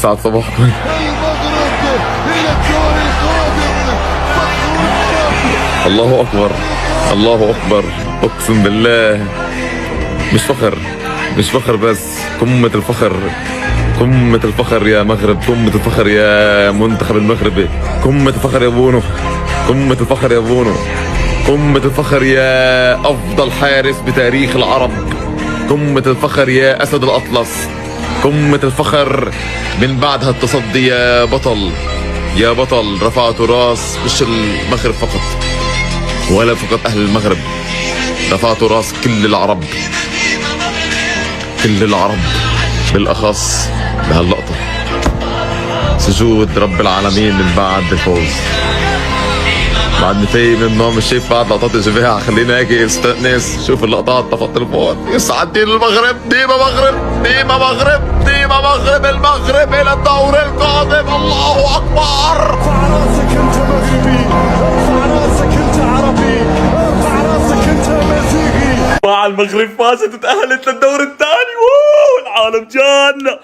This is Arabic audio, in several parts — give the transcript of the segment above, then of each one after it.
يسعد صباحكم. الله اكبر الله اكبر، اقسم بالله مش فخر، مش فخر بس قمة الفخر، قمة الفخر يا مغرب، قمة الفخر يا منتخب المغربي، قمة الفخر يا بونو، قمة الفخر يا بونو، قمة الفخر يا افضل حارس بتاريخ العرب، قمة الفخر يا اسد الاطلس، قمة الفخر من بعد هالتصدي يا بطل، يا بطل. رفعت راس مش المغرب فقط ولا فقط اهل المغرب، رفعت راس كل العرب، كل العرب بالاخص بهاللقطة. سجود رب العالمين من بعد الفوز. بعدني في من النوم مش شايف بعد لقطات الجماعة، خلينا هيك استأنس شوف اللقطات طفى التليفون. يسعد دين المغرب، ديما مغرب، ديما مغرب، ديما مغرب، المغرب الى الدور القادم. الله اكبر. ارفع راسك انت مغربي، ارفع راسك انت عربي، ارفع راسك انت امازيغي. مع المغرب فازت وتأهلت للدور الثاني. العالم جانا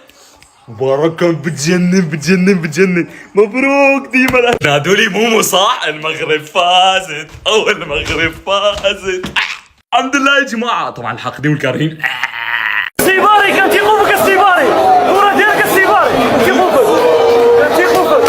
مباركة، بتجنن بتجنن بتجنن. مبروك ديما. نادوا لي مومو صح؟ المغرب فازت، او المغرب فازت. الحمد لله يا جماعة. طبعا الحاقدين والكارهين. السيباري كان تيقوفك، السيباري كرة ديالك، السيباري تيقوفك كان تيقوفك.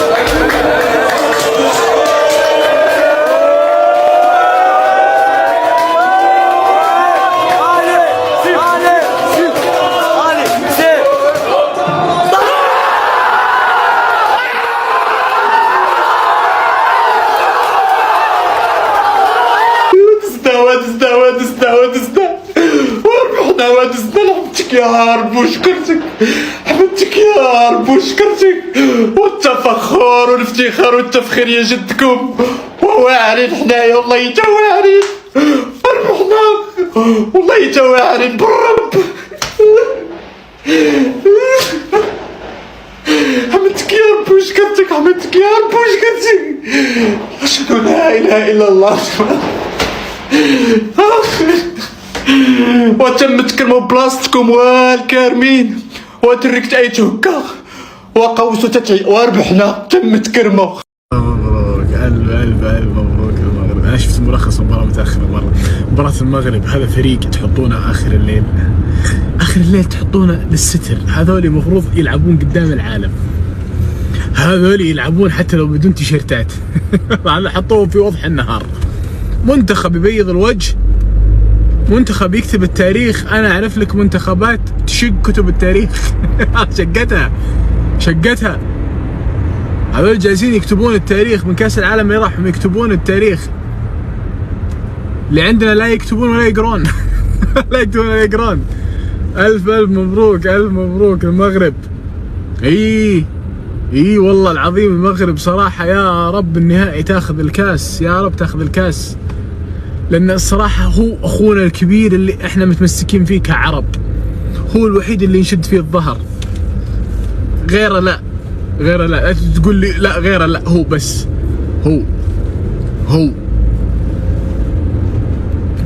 وربحنا وادسنا. حمدتك يا رب وشكرتك، حمدتك يا رب وشكرتك، والتفخر والافتخار والتفخير يا جدكم. وواعرين حنايا والله يتا واعرين، ربحنا والله يتا واعرين بالرب. حمدتك يا رب وشكرتك، حمدتك يا رب وشكرتك. أشهد أن لا إله إلا الله. وتم تكرموا بلاصتكم والكارمين، وتركت أي هكا وقوس تتعي وربحنا. تم تكرموا. مبروك، ألف مبروك المغرب. أنا شفت ملخص المباراة متأخرة مرة. مباراة المغرب هذا فريق تحطونه آخر الليل، آخر الليل تحطونه للستر. هذول المفروض يلعبون قدام العالم، هذول يلعبون حتى لو بدون تيشيرتات. هذا حطوهم في وضح النهار. منتخب يبيض الوجه، منتخب يكتب التاريخ. انا اعرف لك منتخبات تشق كتب التاريخ. شقتها. هذول جالسين يكتبون التاريخ من كاس العالم اللي راح، يكتبون التاريخ. اللي عندنا لا يكتبون ولا يقرون. لا يكتبون ولا يقرون. الف مبروك، الف مبروك المغرب. اي والله العظيم المغرب صراحة يا رب النهائي تاخذ الكاس، يا رب تاخذ الكاس. لأن الصراحة هو أخونا الكبير اللي إحنا متمسكين فيه كعرب، هو الوحيد اللي نشد فيه الظهر. غيره لا، غيره لا تقول لي لا، غيره لا، هو بس هو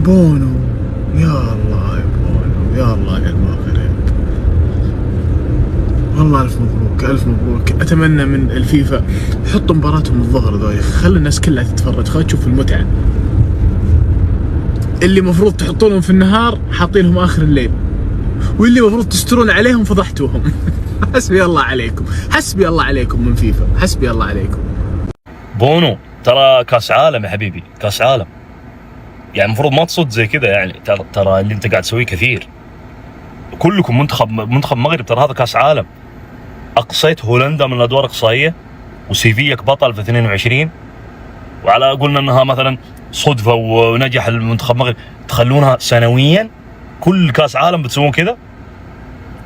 بونو. يا الله يا بونو، يا الله يا المغرب. والله ألف مبروك، ألف مبروك. أتمنى من الفيفا حطوا مباراتهم الظهر ذولي، خلي الناس كلها تتفرج، خلي تشوف المتعة. اللي مفروض تحطونهم في النهار حاطينهم آخر الليل، واللي مفروض تسترون عليهم فضحتوهم. حسبي الله عليكم، حسبي الله عليكم من فيفا، حسبي الله عليكم. بونو ترى كاس عالم يا حبيبي، كاس عالم. يعني المفروض ما تصد زي كذا. يعني ترى اللي انت قاعد تسويه كثير. كلكم منتخب المغرب، ترى هذا كاس عالم. اقصيت هولندا من الادوار الاقصائيه، وسيفيك بطل في 22. وعلى قلنا انها مثلا صدفه ونجح المنتخب المغرب، تخلونها سنويا كل كاس عالم بتسوون كذا.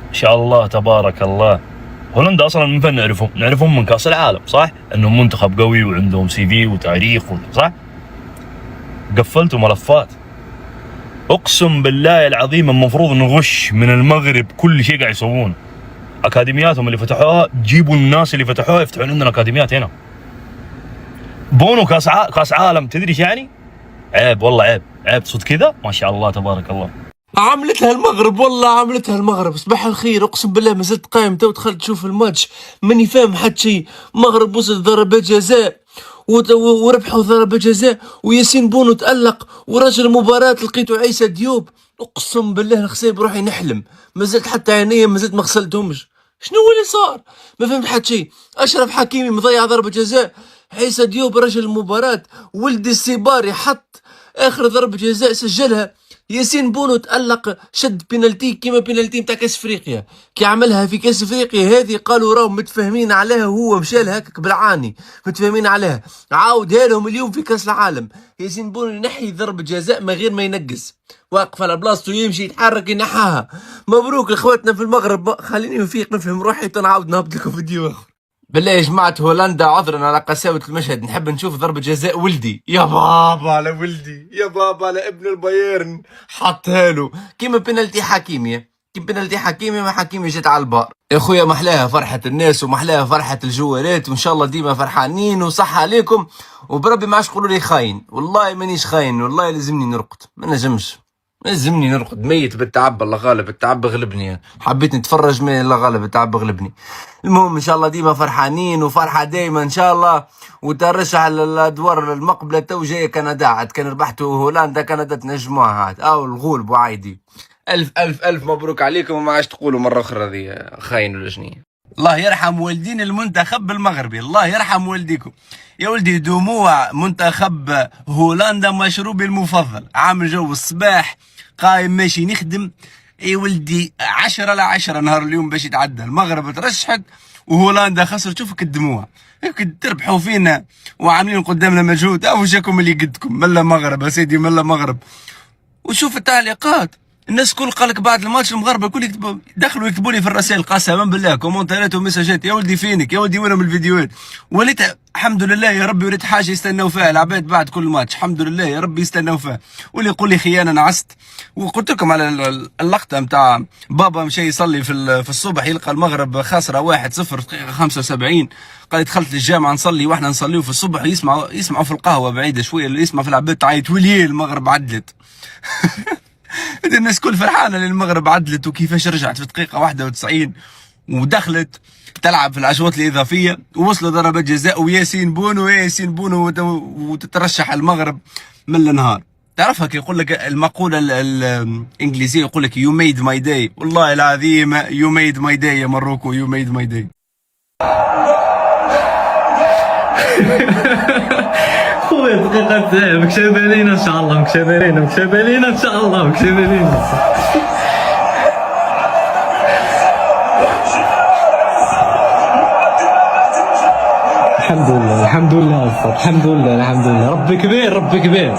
ان شاء الله تبارك الله. هولندا اصلا من فين نعرفهم؟ نعرفهم من كاس العالم، صح؟ انهم منتخب قوي وعندهم سي في وتاريخ، صح؟ قفلتوا ملفات. اقسم بالله العظيم المفروض نغش من المغرب كل شيء قاعد يسوونه. اكاديمياتهم اللي فتحوها، جيبوا الناس اللي فتحوها يفتحون عندنا اكاديميات هنا. بونو كاس عالم، تدري ايش يعني؟ عيب والله، عيب صوت كذا. ما شاء الله تبارك الله. عملتها المغرب، والله عملتها المغرب. صباح الخير، اقسم بالله ما زلت قايم تو دخلت تشوف الماتش ماني فاهم حتى شيء. المغرب وصل ضربات جزاء وربحوا ضربات جزاء، وياسين بونو تألق، ورجل المباراة لقيته عيسى ديوب. اقسم بالله نخسر بروحي نحلم، ما زلت حتى عينيا ما زلت ما غسلتهمش. شنو هو اللي صار؟ ما فهمت حتى شيء. اشرف حكيمي مضيع ضربة جزاء، عيسى ديوب رجل المباراة، ولدي السيباري حط اخر ضربة جزاء سجلها، ياسين بونو تألق شد بينالتي كيما بينالتي نتاع كاس افريقيا كي عملها في كاس افريقيا. هذه قالوا راهم متفاهمين عليها، هو مشى لها هكاك بالعاني، متفاهمين عليها، عاودها لهم اليوم في كاس العالم. ياسين بونو ينحي ضربة جزاء من غير ما ينقص، واقف على بلاصتو يمشي يتحرك ينحاها. مبروك لاخواتنا في المغرب. خليني نفيق نفهم روحي تنعاود نهبط لكم فيديو اخر. بالله يا جماعة هولندا عذرا على قساوة المشهد، نحب نشوف ضربة جزاء ولدي. يا بابا على ولدي، يا بابا على ابن البايرن، حطها له كيما بينالتي حكيمي، كيما بينالتي حكيمي ما حكيمي جت على البار. يا خويا محلاها فرحة الناس ومحلاها فرحة الجوالات، وان شاء الله ديما فرحانين وصحة عليكم. وبربي ما عادش تقولوا لي خاين، والله مانيش خاين، والله لازمني نرقد، ما نجمش، لازمني نرقد ميت بالتعب. الله غالب، التعب غلبني، حبيت نتفرج ما الله غالب التعب غلبني. المهم ان شاء الله ديما فرحانين وفرحه دايما ان شاء الله. وترشح على الادوار المقبله تو جايه كندا، عاد كان ربحتوا هولندا كندا تنجموها عاد، او الغول بوعايدي. الف الف الف مبروك عليكم، وما عادش تقولوا مره اخرى هذه خاين ولا شنيا. الله يرحم والدين المنتخب المغربي، الله يرحم والديكم يا ولدي. دموع منتخب هولندا مشروبي المفضل، عامل جو الصباح قايم ماشي نخدم. اي ولدي 10/10 نهار اليوم باش يتعدى. المغرب ترشحت وهولندا خسرت. شوفك الدموع هيك تربحوا فينا وعاملين قدامنا مجهود، او جاكم اللي قدكم ملا مغرب يا سيدي ملا مغرب. وشوف التعليقات، الناس كل قالك بعد الماتش المغاربه الكل يكتبوا، دخلوا يكتبوا لي في الرسائل قسما بالله كومنتات ومساجات، يا ولدي فينك يا ولدي وينهم الفيديوهات. وليت الحمد لله يا ربي، وليت حاجه يستناو فيها العباد بعد كل ماتش، الحمد لله يا ربي يستناو فيها. واللي يقول لي خيانه نعست. وقلت لكم على اللقطه نتاع بابا مشى يصلي في الصبح يلقى المغرب خاسره 1-0 دقيقه 75، قال دخلت للجامعه نصلي واحنا نصليو في الصبح، يسمعوا في القهوه بعيده شويه، اللي يسمع في العباد تعيط وليه المغرب عدلت. الناس كل فرحانه للمغرب عدلت وكيفاش رجعت في دقيقه 91 ودخلت تلعب في الاشواط الاضافيه ووصلوا ضربات جزاء، وياسين بونو وتترشح المغرب من النهار. تعرفها كي يقول لك المقوله الانجليزيه، يقول لك يو ميد ماي داي. والله العظيم يو ميد ماي داي يا مروكو، يو ميد ماي داي. خويا دقيقة مكتبة لينا ان شاء الله، مكتبة لينا ان شاء الله، مكتبة لينا. الحمد لله الحمد لله الحمد لله الحمد لله، ربي كبير ربي كبير.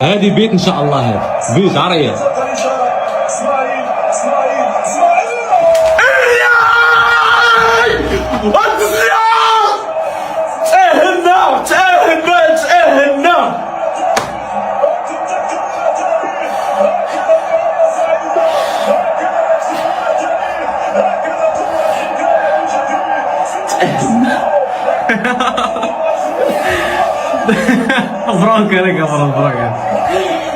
هذه بيت ان شاء الله، هذا بيت عريض. تأهلنا مبروك عليك يا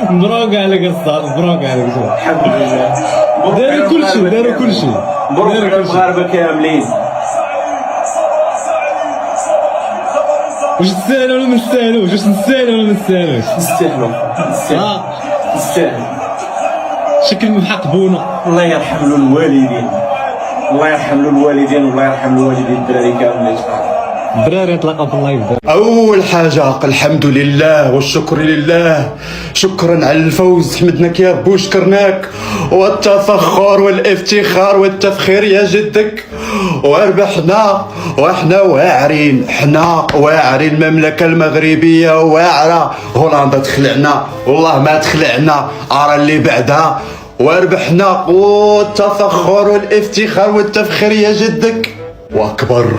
مبروك عليك استاذ، مبروك عليك. الحمد لله، داروا كل شيء مبروك المغاربة كاملين. واش تستاهلوا ولا ما تستاهلوش؟ نستاهلوا. شكل من حق بونا. الله يرحم له الوالدين، الله يرحم له الوالدين، والله يرحم له والدين الدراري كاملين. براري يطلقوا في اللايف. أول حاجة الحمد لله والشكر لله، شكرا على الفوز، حمدناك يا رب وشكرناك، والتفخر والافتخار والتفخير يا جدك، وربحنا وإحنا واعرين، إحنا واعرين. المملكة المغربية واعرة، هولندا تخلعنا والله ما تخلعنا، أرى اللي بعدها، وربحنا. والتفخر والافتخار والتفخير يا جدك واكبر.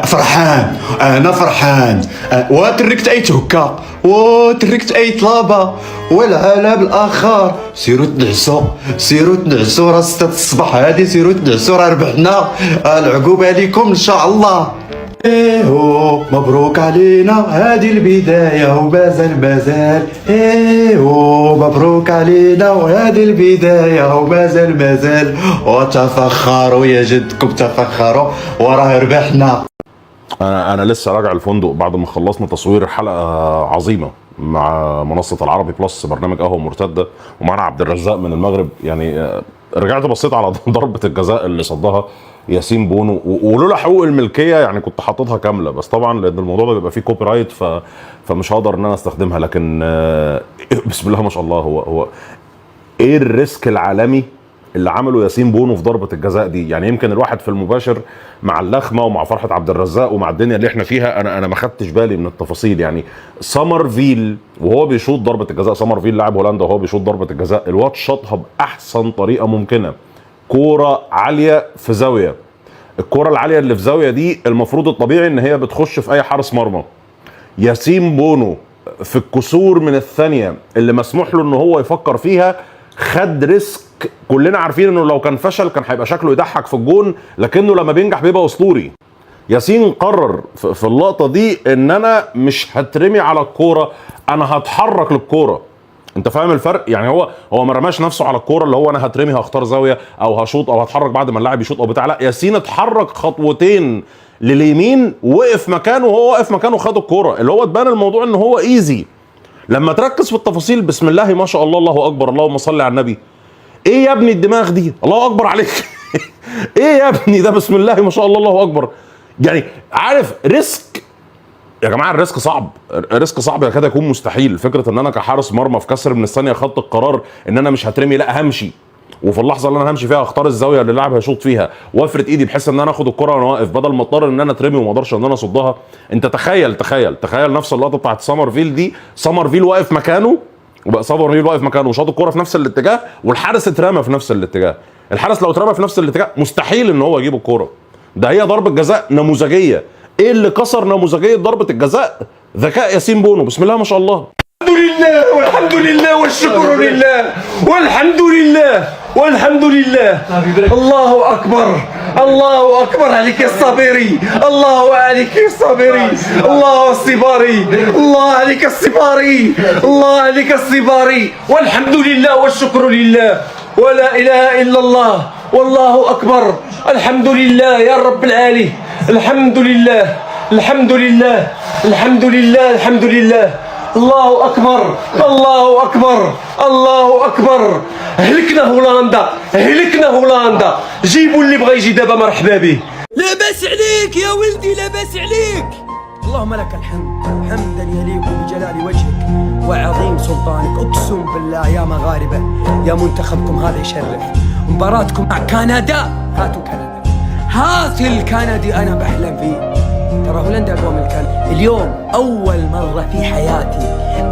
فرحان، انا فرحان. وتركت اي تهكا وتركت اي طلبه والعالم الاخر. سيروا تنعسوا راه 6 الصباح هادي، سيروا تنعسوا راه ربحنا. العقوبه عليكم ان شاء الله. ايهو مبروك علينا هذه البداية ومازال مازال. ايهو مبروك علينا وهذه البداية ومازال مازال. وتفخروا يا جدكم تفخروا وراه ربحنا. انا لسه راجع الفندق بعد ما خلصنا تصوير حلقه عظيمه مع منصه العربي بلس برنامج قهوه مرتده، ومعنا عبد الرزاق من المغرب. يعني رجعت بصيت على ضربه الجزاء اللي صدها ياسين بونو، ولولا حقوق الملكيه يعني كنت حاططها كامله، بس طبعا لان الموضوع ده بيبقى فيه كوبي رايت فمش هقدر ان انا استخدمها. لكن بسم الله ما شاء الله، هو ايه الريسك العالمي اللي عمله ياسين بونو في ضربه الجزاء دي. يعني يمكن الواحد في المباشر مع اللخمه ومع فرحه عبد الرزاق ومع الدنيا اللي احنا فيها انا ما خدتش بالي من التفاصيل. يعني سامرفيل وهو بيشوط ضربه الجزاء، سامرفيل لاعب هولندا وهو بيشوط ضربه الجزاء، الواد شاطها باحسن طريقه ممكنه، كوره عاليه في زاويه. الكوره العاليه اللي في زاويه دي المفروض الطبيعي ان هي بتخش في اي حارس مرمى. ياسين بونو في الكسور من الثانيه اللي مسموح له ان هو يفكر فيها خد ريسك كلنا عارفين انه لو كان فشل كان هيبقى شكله يضحك في الجون، لكنه لما بينجح بيبقى اسطوري. ياسين قرر في اللقطه دي ان انا مش هترمي على الكوره، انا هتحرك للكوره. انت فاهم الفرق؟ يعني هو ما رماش نفسه على الكوره اللي هو انا هترمي هختار زاويه او هشوط او هتحرك بعد ما اللاعب يشوط او بتاع. لا، ياسين اتحرك خطوتين لليمين، وقف مكانه، وهو واقف مكانه خد الكوره، اللي هو تبان الموضوع ان هو ايزي. لما تركز في التفاصيل بسم الله ما شاء الله، الله اكبر، اللهم صل على النبي. ايه يا ابني الدماغ دي؟ الله اكبر عليك. ايه يا ابني ده؟ بسم الله ما شاء الله، الله اكبر. يعني عارف ريسك يا جماعه، الريسك صعب، الريسك صعب يكاد يكون مستحيل. فكره ان انا كحارس مرمى في كسر من الثانيه خدت القرار ان انا مش هترمي، لا همشي، وفي اللحظه اللي انا همشي فيها اختار الزاويه اللي اللاعب هيشوط فيها وافرد ايدي بحيث ان انا اخد الكره وانا واقف، بدل ما اضطر ان انا اترمي وما اقدرش ان انا اصدها. انت تخيل نفس اللقطه بتاعت سامرفيل دي، سامرفيل واقف مكانه، وبقى سامرفيل واقف مكانه وشاط الكره في نفس الاتجاه، والحارس اترمى في نفس الاتجاه. الحارس لو اترمى في نفس الاتجاه مستحيل ان هو يجيب الكره. ده هي ضربه جزاء نموذجيه. ايه اللي كسر نموذجيه ضربه الجزاء؟ ذكاء ياسين بونو، بسم الله ما شاء الله. الحمد لله والحمد لله والشكر لله والحمد لله والحمد لله. الله اكبر، الله اكبر عليك يا الصابري، الله عليك يا الصابري، الله الصباري، الله عليك الصباري، الله عليك الصباري. والحمد لله والشكر لله ولا اله الا الله والله اكبر. الحمد لله يا رب العالي، الحمد لله الحمد لله الحمد لله الحمد لله. الله اكبر، الله اكبر، الله اكبر. هلكنا هولندا، هلكنا هولندا. جيبوا اللي بغى يجي دابا مرحبا به. لا باس عليك يا ولدي، لا باس عليك. اللهم لك الحمد حمدا يليق بجلال وجهك وعظيم سلطانك. اقسم بالله يا مغاربه، يا منتخبكم هذا يشرف. مباراتكم مع كندا، هاتوا كندا، هات الكندي انا بحلم فيه. ترى هولندا اقوى من كندا. اليوم اول مره في حياتي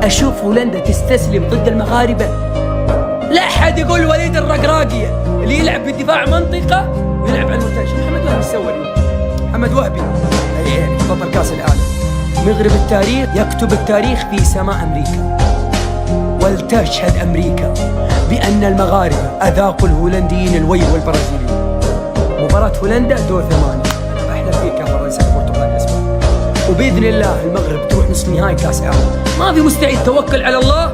اشوف هولندا تستسلم ضد المغاربه. لا احد يقول وليد الرقراقي اللي يلعب بدفاع منطقه ويلعب على المرتاح. محمد وهبي سوى، محمد وهبي يعني بطل كاس العالم. مغرب التاريخ يكتب التاريخ في سماء امريكا، ولتشهد امريكا بان المغاربه اذاقوا الهولنديين الويل والبرازيليين. مباراه هولندا دور 8. انا بحلم فيك يا فرنسا البرتغال الاسبان، وباذن الله المغرب تروح نصف نهائي كاس عالم. ما في مستعد، توكل على الله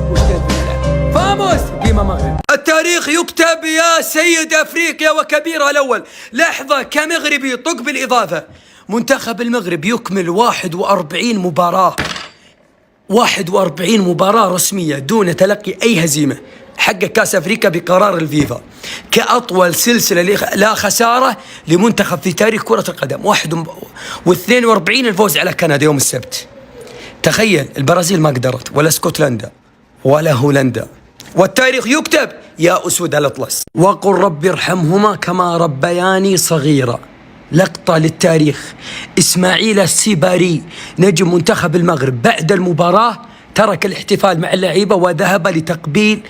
واجتهد بالله. فاموس ديما مغرب. التاريخ يكتب يا سيد افريقيا وكبيرها الاول. لحظه كمغربي طق بالاضافه، منتخب المغرب يكمل 41 مباراه، 41 مباراه رسميه دون تلقي اي هزيمه. حقق كاس افريقيا بقرار الفيفا كاطول سلسله لا خساره لمنتخب في تاريخ كره القدم. 41 الفوز على كندا يوم السبت. تخيل البرازيل ما قدرت، ولا اسكتلندا ولا هولندا. والتاريخ يكتب يا اسود الاطلس. وقل رب ارحمهما كما ربياني صغيرا. لقطه للتاريخ، اسماعيل السيباري نجم منتخب المغرب بعد المباراه ترك الاحتفال مع اللعيبه وذهب لتقبيل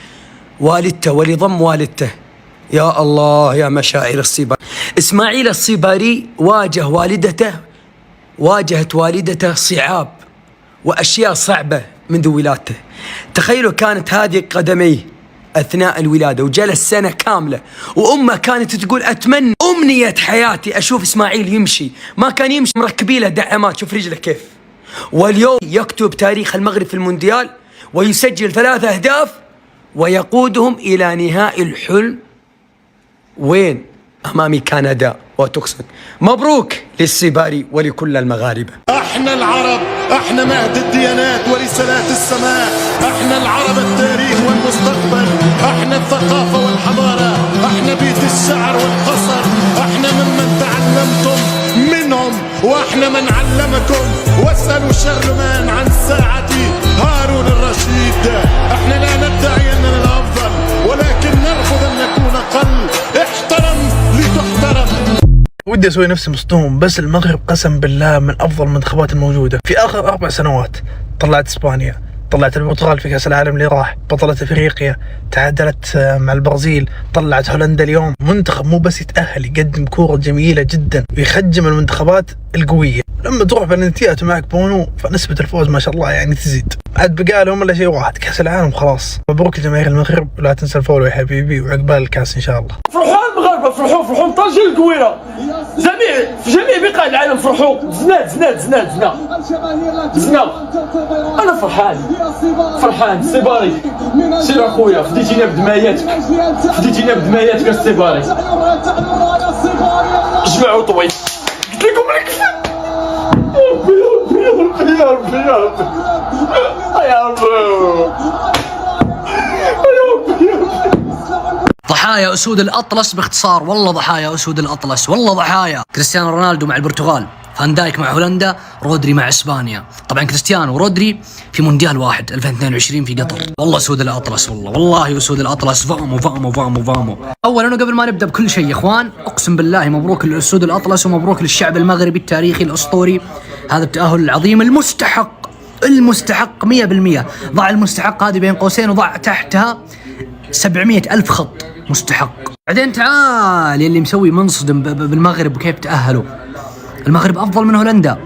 والدته ولضم والدته. يا الله يا مشاعر السيباري. اسماعيل السيباري واجهت والدته صعاب واشياء صعبه منذ ولادته. تخيلوا كانت هذه قدميه اثناء الولاده، وجلس سنه كامله، وامه كانت تقول اتمنى أمنية حياتي أشوف إسماعيل يمشي، ما كان يمشي مركبي له دعامات، شوف رجله كيف. واليوم يكتب تاريخ المغرب في المونديال ويسجل 3 أهداف ويقودهم إلى نهائي الحلم. وين؟ أمام كندا وتوكسن. مبروك للسيباري ولكل المغاربة. احنا العرب، احنا مهد الديانات ورسالات السماء، احنا العرب التاريخ والمستقبل، احنا الثقافة والحضارة، احنا بيت الشعر والقصر، احنا ممن تعلمتم منهم واحنا من علمكم. واسألوا شرلمان عن ساعة هارون الرشيد. احنا لا ندعي اننا الافضل ولكن نرفض ان نكون اقل. احترم لتحترم. ودي اسوي نفسي مصدوم، بس المغرب قسم بالله من افضل المنتخبات الموجوده في اخر 4 سنوات. طلعت اسبانيا، طلعت البرتغال في كاس العالم اللي راح، بطلت افريقيا، تعادلت مع البرازيل، طلعت هولندا اليوم. منتخب مو بس يتاهل، يقدم كوره جميله جدا ويخجم المنتخبات القويه. لما تروح بلنتيات ومعك بونو فنسبه الفوز ما شاء الله يعني تزيد. عاد بقى لهم الا شيء واحد، كاس العالم خلاص. مبروك لجماهير المغرب، ولا تنسى الفولو يا حبيبي، وعقبال الكاس ان شاء الله. فرحوا المغاربه، فرحوا طنجة الكويره، في جميع بقاع العالم فرحوا. زنا انا فرحان سيباري، سير اخويا فديتينا بدماياتك السيباري. جمعوا طويل قلت لكم لك ضحايا أسود الأطلس باختصار، والله ضحايا أسود الأطلس، والله ضحايا. كريستيانو رونالدو مع البرتغال، فان دايك مع هولندا، رودري مع إسبانيا. طبعا كريستيانو ورودري في مونديال واحد 2022 في قطر. والله أسود الأطلس، والله أسود الأطلس. فامو. أولا وقبل ما نبدأ بكل شيء يا إخوان، أقسم بالله مبروك للأسود الأطلس ومبروك للشعب المغربي التاريخي الأسطوري. هذا التأهل العظيم المستحق 100%. ضع المستحق هذه بين قوسين وضع تحتها 700,000 خط مستحق. بعدين تعال يلي مسوي منصدم بالمغرب وكيف تأهلوا. المغرب أفضل من هولندا.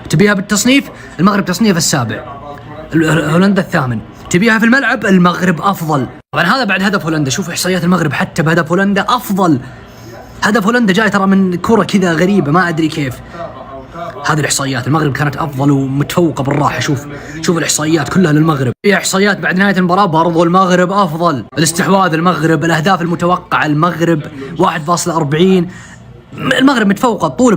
تبيها بالتصنيف، المغرب تصنيف السابع، هولندا الثامن. تبيها في الملعب، المغرب أفضل. طبعا هذا بعد هدف هولندا. شوف إحصائيات المغرب حتى بهدف هولندا أفضل. هدف هولندا جاي ترى من كرة كذا غريبة ما أدري كيف. هذه الإحصائيات، المغرب كانت أفضل ومتفوقة بالراحة. شوف الإحصائيات كلها للمغرب. في إحصائيات بعد نهاية المباراة برضو المغرب أفضل. الاستحواذ المغرب، الأهداف المتوقعة المغرب 1.40. المغرب متفوقة طول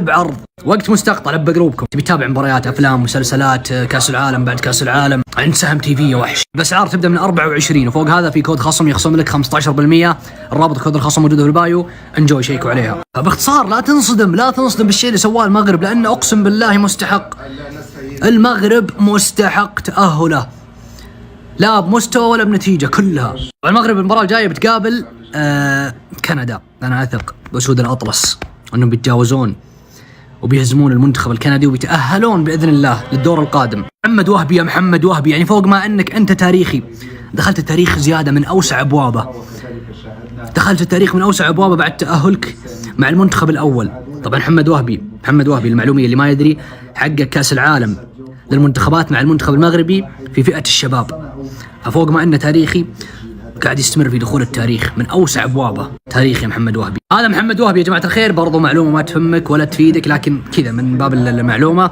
بعرض. وقت مستقطع لب قلوبكم. تبي تتابع مباريات، أفلام، مسلسلات، كأس العالم بعد كأس العالم، عند سهم تي في يا وحش. بأسعار تبدأ من 24 وفوق هذا في كود خصم يخصم لك 15%. الرابط كود الخصم موجود في البايو. انجوي شيكوا عليها. فباختصار لا تنصدم بالشيء اللي سواه المغرب، لأنه أقسم بالله مستحق. المغرب مستحق تأهله، لا بمستوى ولا بنتيجة كلها. المغرب المباراة الجاية بتقابل كندا. أنا أثق بأسود الأطلس أنهم بيتجاوزون وبيهزمون المنتخب الكندي وبيتأهلون بإذن الله للدور القادم. محمد وهبي يا محمد وهبي، يعني فوق ما أنك أنت تاريخي، دخلت التاريخ زيادة من أوسع أبوابه. دخلت التاريخ من أوسع أبوابه بعد تأهلك مع المنتخب الأول. طبعا محمد وهبي المعلومية اللي ما يدري، حقق كأس العالم للمنتخبات مع المنتخب المغربي في فئة الشباب. ففوق ما أنه تاريخي قاعد يستمر في دخول التاريخ من أوسع أبوابه. تاريخ يا محمد وهبي. هذا محمد وهبي يا جماعة الخير، برضو معلومة ما تفهمك ولا تفيدك، لكن كذا من باب المعلومة.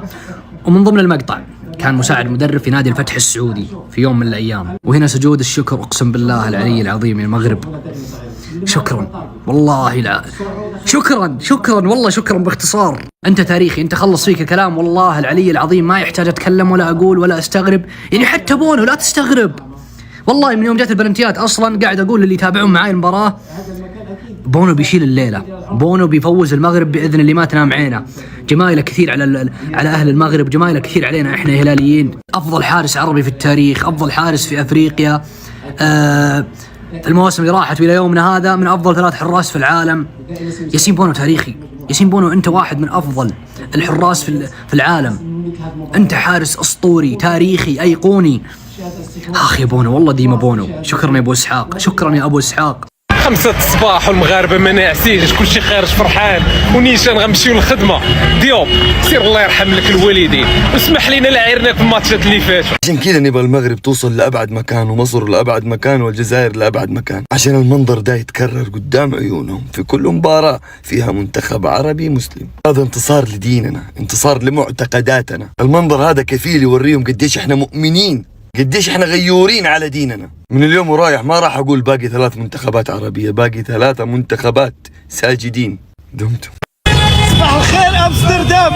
ومن ضمن المقطع كان مساعد مدرب في نادي الفتح السعودي في يوم من الأيام. وهنا سجود الشكر أقسم بالله العلي العظيم يا المغرب. شكرا والله شكرا والله شكرا. باختصار أنت تاريخي، أنت خلص فيك كلام والله العلي العظيم، ما يحتاج أتكلم ولا أقول ولا أستغرب. يعني حتى بونو لا تستغرب، والله من يوم جات البلنتيات أصلا قاعد أقول للي يتابعون معاي المباراة بونو بيشيل الليلة، بونو بيفوز المغرب بإذن اللي ما تنام عينه. جمايله كثير على أهل المغرب، جمايله كثير علينا إحنا هلاليين. أفضل حارس عربي في التاريخ، أفضل حارس في أفريقيا، المواسم اللي راحت إلى يومنا هذا من أفضل 3 حراس في العالم. ياسين بونو تاريخي. ياسين بونو أنت واحد من أفضل الحراس في العالم. أنت حارس أسطوري تاريخي أيقوني. آخ يا بونو والله ديما بونو. شكرا يا أبو إسحاق، شكرا يا أبو إسحاق. 5 الصباح والمغاربه ما ناعسينش، كلشي خارج فرحان ونيشان غنمشيو للخدمه. ديوب سير الله يرحم لك الوالدين واسمح لينا لعيرنا في الماتشات اللي فاتوا. عشان كذا نبغى المغرب توصل لأبعد مكان ومصر لأبعد مكان والجزائر لأبعد مكان، عشان المنظر ده يتكرر قدام عيونهم في كل مباراة فيها منتخب عربي مسلم. هذا انتصار لديننا، انتصار لمعتقداتنا. المنظر هذا كفيل يوريهم قديش احنا مؤمنين، قديش احنا غيورين على ديننا. من اليوم ورايح ما راح اقول باقي 3 منتخبات عربية، باقي 3 منتخبات ساجدين. دمتم. صباح الخير امستردام.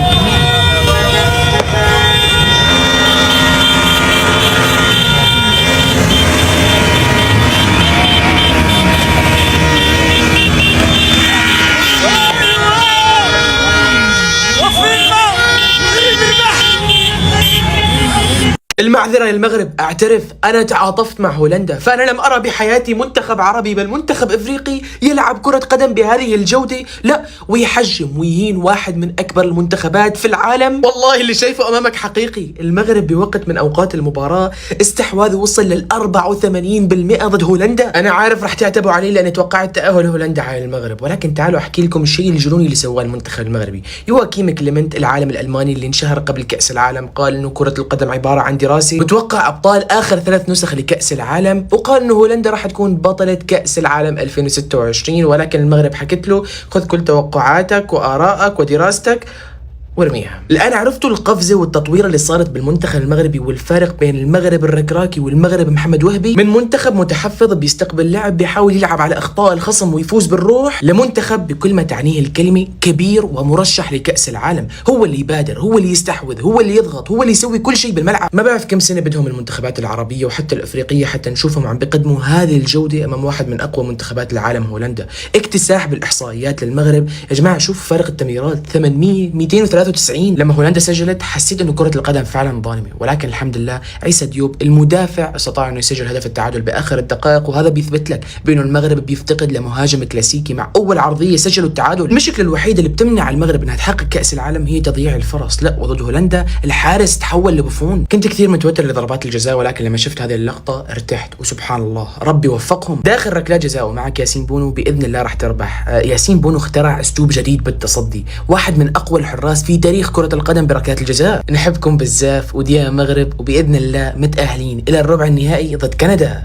المعذرة للمغرب، أعترف أنا تعاطفت مع هولندا، فأنا لم أرى بحياتي منتخب عربي بل منتخب إفريقي يلعب كرة قدم بهذه الجودة، لا ويحجم ويهين واحد من أكبر المنتخبات في العالم. والله اللي شايفه أمامك حقيقي. المغرب بوقت من أوقات المباراة استحواذه وصل لل 84% ضد هولندا. أنا عارف رح تعتبوا علي لأني توقعت تأهل هولندا على المغرب، ولكن تعالوا أحكي لكم الشيء الجنوني اللي سواه المنتخب المغربي. يواكيم كليمنت العالم الألماني اللي انشهر قبل كأس العالم قال إنه كرة القدم عبارة عن دراسة متوقع ابطال اخر 3 نسخ لكأس العالم، وقال انه هولندا راح تكون بطلة كأس العالم 2026، ولكن المغرب حكت له خذ كل توقعاتك وآرائك ودراستك وارميها. الان عرفتوا القفزه والتطوير اللي صارت بالمنتخب المغربي والفارق بين المغرب الركراكي والمغرب محمد وهبي، من منتخب متحفظ بيستقبل لاعب بيحاول يلعب على اخطاء الخصم ويفوز بالروح، لمنتخب بكل ما تعنيه الكلمه كبير ومرشح لكأس العالم. هو اللي يبادر، هو اللي يستحوذ، هو اللي يضغط، هو اللي يسوي كل شيء بالملعب. ما بعرف كم سنه بدهم المنتخبات العربيه وحتى الافريقيه حتى نشوفهم عم بيقدموا هذه الجوده امام واحد من اقوى منتخبات العالم هولندا. اكتساح بالاحصائيات للمغرب يا جماعه. شوف فرق التمريرات 800 293. لما هولندا سجلت حسيت انه كرة القدم فعلا ظالمة، ولكن الحمد لله عيسى ديوب المدافع استطاع انه يسجل هدف التعادل باخر الدقائق، وهذا بيثبت لك بانه المغرب بيفتقد لمهاجم كلاسيكي. مع اول عرضية سجلوا التعادل. المشكلة الوحيدة اللي بتمنع المغرب انها تحقق كأس العالم هي تضييع الفرص. لا، وضد هولندا الحارس تحول لبوفون. كنت كثير متوتر لضربات الجزاء، ولكن لما شفت هذه اللقطة ارتحت، وسبحان الله ربي وفقهم. داخل ركلات جزاء ومعك ياسين بونو باذن الله راح تربح. ياسين بونو اخترع اسلوب جديد بالتصدي، واحد من اقوى الحراس في تاريخ كرة القدم بركلات الجزاء. نحبكم بزاف وديا مغرب، وباذن الله متأهلين الى الربع النهائي ضد كندا.